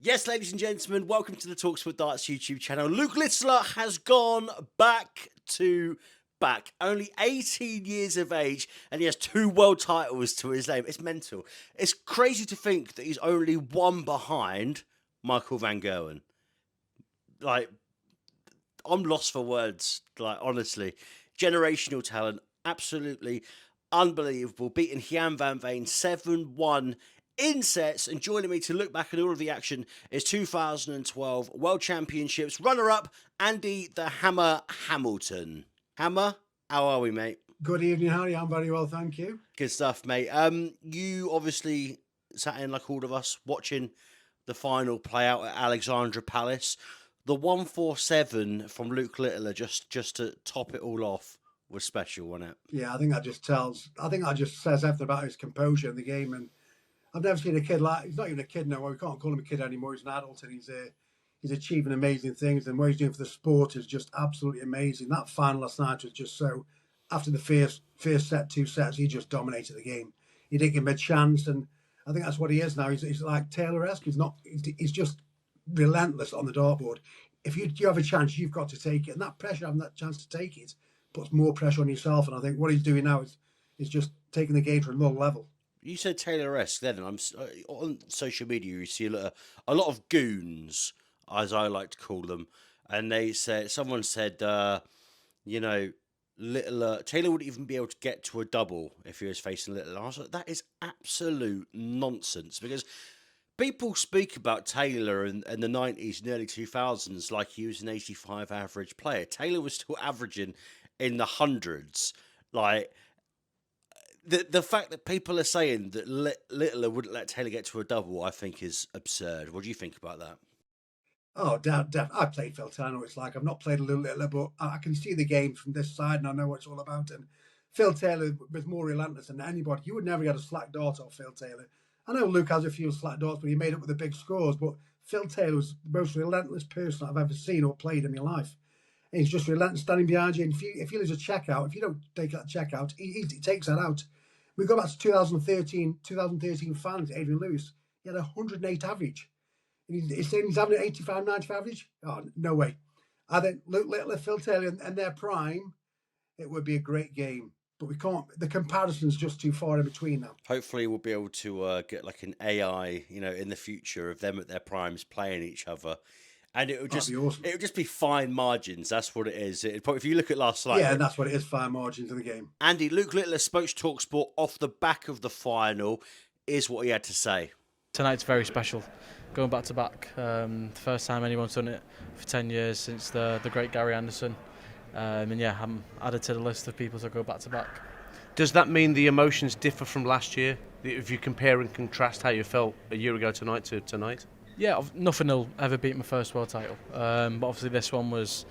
Yes, ladies and gentlemen, welcome to the talkSPORT Darts YouTube channel. Luke Littler has gone back. Only 18 years of age, and he has 2 world titles to his name. It's mental. It's crazy to think that he's only one behind Michael van Gerwen. Like, I'm lost for words. Like, honestly, generational talent, absolutely unbelievable. Beating Gian van Veen 7-1 in sets, and joining me to look back at all of the action is 2012 World Championships runner-up Andy the Hammer Hamilton. Hammer, how are we, mate? Good evening, Harry. I'm very well, thank you. Good stuff, mate. You obviously sat in like all of us watching the final play out at Alexandra Palace. The 147 from Luke Littler just to top it all off was special, wasn't it? Yeah, I think that just says everything about his composure in the game. And I've never seen a kid like, he's not even a kid now. We can't call him a kid anymore. He's an adult, and he's achieving amazing things. And what he's doing for the sport is just absolutely amazing. That final last night was just so. After the first set, 2 sets, he just dominated the game. He didn't give him a chance, and I think that's what he is now. He's like Taylor-esque. He's just relentless on the dartboard. If you have a chance, you've got to take it, and that pressure, having that chance to take it, puts more pressure on yourself. And I think what he's doing now is just taking the game to another level. You said Taylor-esque then, and I'm on social media. You see a lot of goons, as I like to call them, and someone said, Littler Taylor wouldn't even be able to get to a double if he was facing Littler. And I was like, that is absolute nonsense, because people speak about Taylor in the 90s and early 2000s like he was an 85 average player. Taylor was still averaging in the hundreds. Like, the fact that people are saying that Littler wouldn't let Taylor get to a double, I think is absurd. What do you think about that? Oh, I played Phil Taylor. I know what it's like. I've not played a little Littler, but I can see the game from this side, and I know what it's all about. And Phil Taylor was more relentless than anybody. You would never get a slack dart off Phil Taylor. I know Luke has a few slack darts, but he made up with the big scores. But Phil Taylor was the most relentless person I've ever seen or played in my life. And he's just relentless, standing behind you. And if you lose a checkout, if you don't take that checkout, he takes that out. We go back to 2013 finals, Adrian Lewis. He had 108 average. He's saying he's having an 85, 95 average? Oh, no way. I think Luke Littler, Phil Taylor, and their prime, it would be a great game. But we can't. The comparison's just too far in between now. Hopefully, we'll be able to get like an AI, in the future of them at their primes playing each other, and it would just awesome. It would just be fine margins. That's what it is. If you look at last night, yeah, that's what it is. Fine margins in the game. Andy, Luke Littler spoke to talkSPORT off the back of the final. Is what he had to say. Tonight's very special. Going back to back, first time anyone's done it for 10 years since the great Gary Anderson. And yeah, I'm added to the list of people to go back to back. Does that mean the emotions differ from last year? If you compare and contrast how you felt a year ago tonight to tonight? Yeah, nothing will ever beat my first world title. But obviously this one was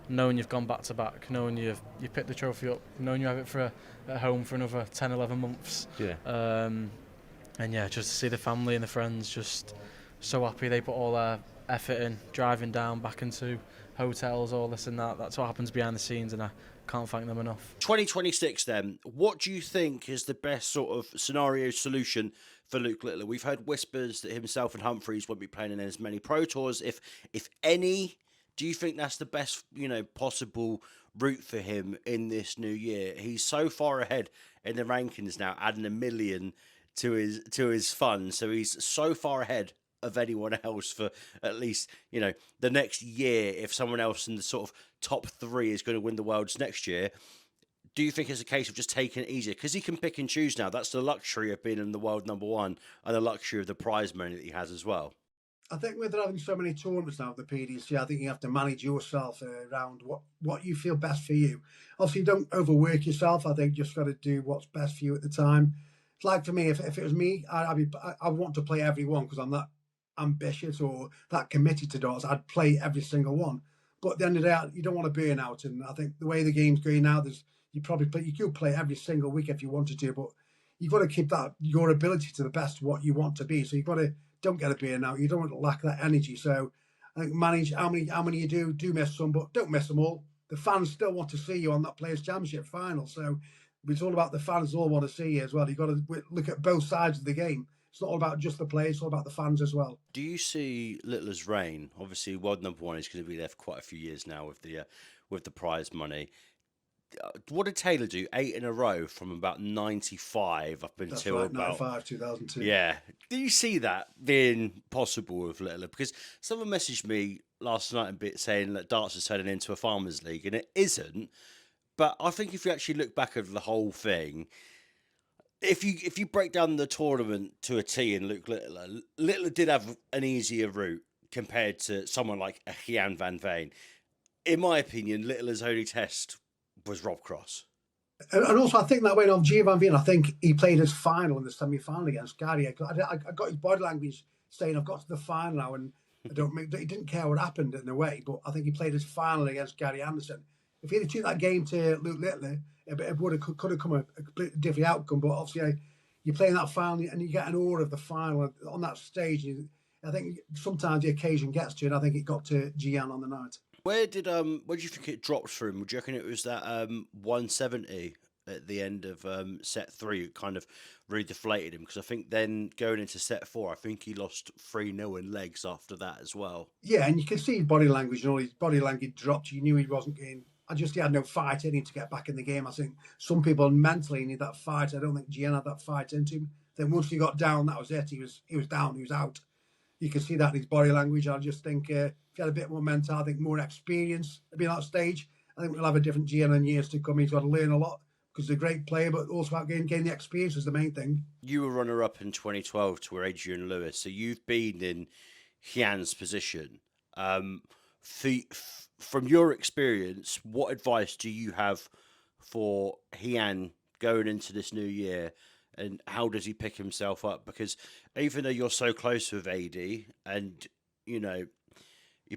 knowing you've gone back to back, knowing you picked the trophy up, knowing you have it at home for another 10, 11 months. Yeah. And yeah, just to see the family and the friends just so happy. They put all their effort in, driving down back into hotels, all this and that. That's what happens behind the scenes, and I can't thank them enough. 2026 then, what do you think is the best sort of scenario solution for Luke Littler? We've heard whispers that himself and Humphries won't be playing in as many Pro Tours, if any. Do you think that's the best, possible route for him in this new year? He's so far ahead in the rankings now, adding 1 million to his fund, so he's so far ahead of anyone else for at least, the next year. If someone else in the sort of top 3 is going to win the Worlds next year, do you think it's a case of just taking it easier? Because he can pick and choose now. That's the luxury of being in the world #1 and the luxury of the prize money that he has as well. I think with having so many tournaments now at the PDC, I think you have to manage yourself around what you feel best for you. Obviously, don't overwork yourself. I think just got to do what's best for you at the time. It's like for me, if it was me, I want to play every one because I'm that ambitious or that committed to darts. I'd play every single one. But at the end of the day, you don't want to burn out. And I think the way the game's going now, you could play every single week if you wanted to, but you've got to keep your ability to the best what you want to be. So you've got to don't get a burn out. You don't want to lack that energy. So I think manage how many you do miss some, but don't miss them all. The fans still want to see you on that Players' Championship final. So it's all about the fans all want to see you as well. You've got to look at both sides of the game. It's not all about just the players, it's all about the fans as well. Do you see Littler's reign? Obviously, world number one is going to be there for quite a few years now with the prize money. What did Taylor do? 8 in a row from about 95 up That's until right, about 95, 2002. yeah. Do you see that being possible with Littler? Because someone messaged me last night a bit saying that darts is turning into a farmers league, and it isn't. But I think if you actually look back over the whole thing, if you break down the tournament to a T and Luke Littler did have an easier route compared to someone like a Gian van Veen. In my opinion, Littler's only test was Rob Cross. And also, I think that went off Gian van Veen. I think he played his final in the semi-final against Gary. I got his body language saying, "I've got to the final now," and he didn't care what happened in a way. But I think he played his final against Gary Anderson. If he had took that game to Luke Littler, it could have come a completely different outcome. But obviously, you're playing that final and you get an awe of the final on that stage. I think sometimes the occasion gets to you, and I think it got to Gian on the night. Where do you think it dropped for him? Would you reckon it was that 170 at the end of set 3 that kind of really deflated him? Because I think then going into set 4, I think he lost 3-0 in legs after that as well. Yeah, and you can see his body language and all his body language dropped. You knew he wasn't getting. He had no fight in him to get back in the game. I think some people mentally need that fight. I don't think Gian had that fight into him. Then once he got down, that was it. He was down. He was out. You can see that in his body language. I just think if he had a bit more mental, I think more experience to be on that stage, I think we'll have a different Gian in years to come. He's got to learn a lot because he's a great player, but also about getting the experience is the main thing. You were runner-up in 2012 to Adrian Lewis, so you've been in Hian's position. From your experience, what advice do you have for Hian going into this new year, and how does he pick himself up? Because even though you're so close with AD, and you're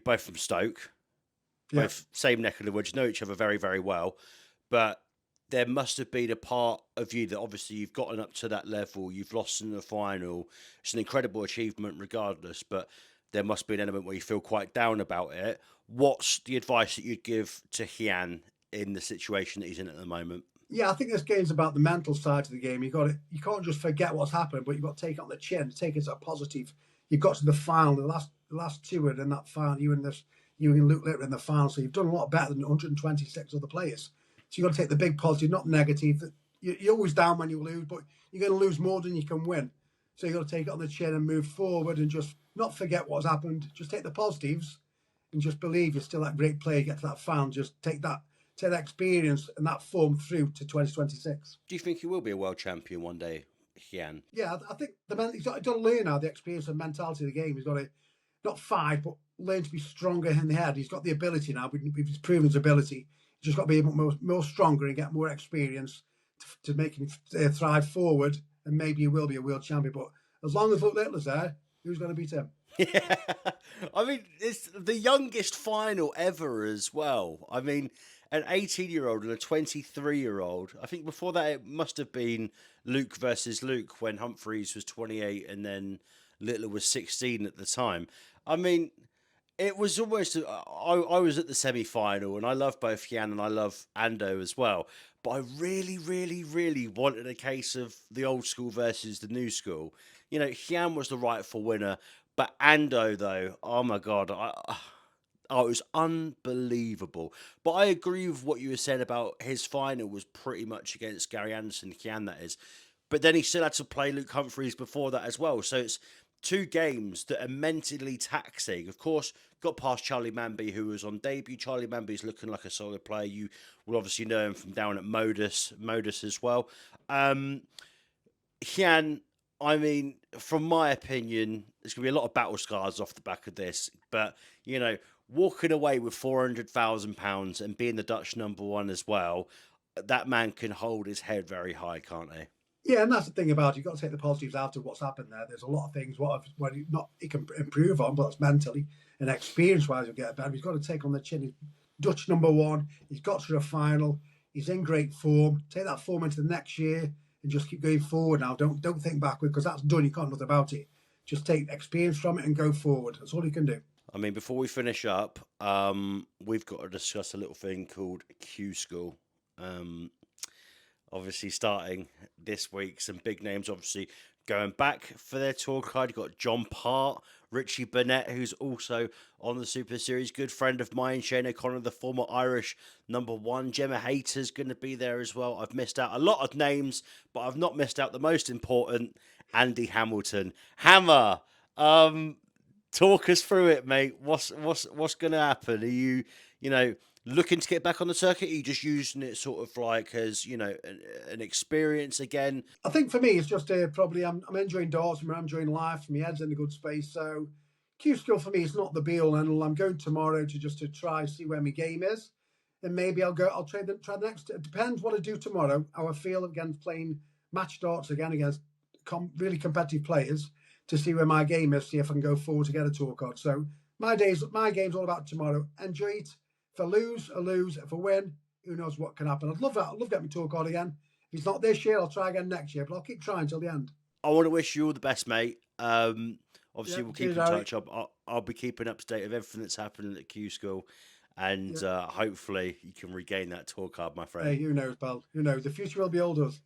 both from Stoke, both same neck of the woods, know each other very, very well, but there must have been a part of you that obviously you've gotten up to that level, you've lost in the final. It's an incredible achievement regardless, but there must be an element where you feel quite down about it. What's the advice that you'd give to Hian in the situation that he's in at the moment? Yeah, I think this game's about the mental side of the game. You can't just forget what's happened, but you've got to take it on the chin, take it as a positive. You got to the final, the last two were in that final. You and Luke Littler in the final, so you've done a lot better than 126 other players. So you've got to take the big positive, not negative. You're always down when you lose, but you're going to lose more than you can win. So you've got to take it on the chin and move forward and just not forget what's happened. Just take the positives and just believe you're still that great player. Get to that final, just take that experience and that form through to 2026. Do you think he will be a world champion one day, Hian? Yeah, I think he's got to learn now the experience and mentality of the game. He's got to not fight, but learn to be stronger in the head. He's got the ability now. He's proven his ability. He's just got to be more stronger and get more experience to make him thrive forward. And maybe he will be a world champion. But as long as Luke Littler's there, who's going to beat him? Yeah, I mean, it's the youngest final ever as well. I mean, an 18-year-old and a 23-year-old. I think before that it must have been Luke versus Luke when Humphries was 28 and then Littler was 16 at the time. I mean, it was almost. I was at the semi-final and I love both Hian and I love Ando as well. But I really, really, really wanted a case of the old school versus the new school. Hian was the rightful winner. But Ando, though, oh my God, it was unbelievable. But I agree with what you were saying about his final was pretty much against Gary Anderson, Hian that is. But then he still had to play Luke Humphries before that as well. So it's two games that are mentally taxing. Of course, got past Charlie Manby, who was on debut. Charlie Manby's looking like a solid player. You will obviously know him from down at Modus as well. Hian, I mean, from my opinion, there's going to be a lot of battle scars off the back of this. But, walking away with £400,000 and being the Dutch number one as well, that man can hold his head very high, can't he? Yeah, and that's the thing about it. You've got to take the positives out of what's happened there. There's a lot of things he can improve on, but that's mentally and experience-wise he'll get better. He's got to take on the chin. He's Dutch number one. He's got to the final. He's in great form. Take that form into the next year and just keep going forward now. Don't think backward because that's done. You can't do nothing about it. Just take experience from it and go forward. That's all you can do. I mean, before we finish up, we've got to discuss a little thing called Q School. Obviously, starting this week, some big names. Obviously, going back for their tour card. You've got John Part, Richie Burnett, who's also on the Super Series, good friend of mine, Shane O'Connor, the former Irish #1. Gemma Hayter's going to be there as well. I've missed out a lot of names, but I've not missed out the most important, Andy Hamilton. Hammer, talk us through it, mate. What's going to happen? Are you looking to get back on the circuit? Are you just using it sort of like as an experience again? I think for me, it's just probably I'm enjoying darts, I'm enjoying life, my head's in a good space. So Q School for me is not the be all and all. I'm going tomorrow to try see where my game is, and maybe I'll try the next. It depends what I do tomorrow. How I feel against playing match darts again against really competitive players to see where my game is. See if I can go forward to get a tour card. So my game's all about tomorrow. Enjoy it. If I lose, I lose. If I win, who knows what can happen. I'd love that. I'd love to get my tour card again. If it's not this year, I'll try again next year, but I'll keep trying till the end. I want to wish you all the best, mate. Obviously, we'll keep in Harry. touch. I'll be keeping up to date with everything that's happening at Q School, and hopefully you can regain that tour card, my friend. Hey, who knows, pal? Who knows? The future will be all us.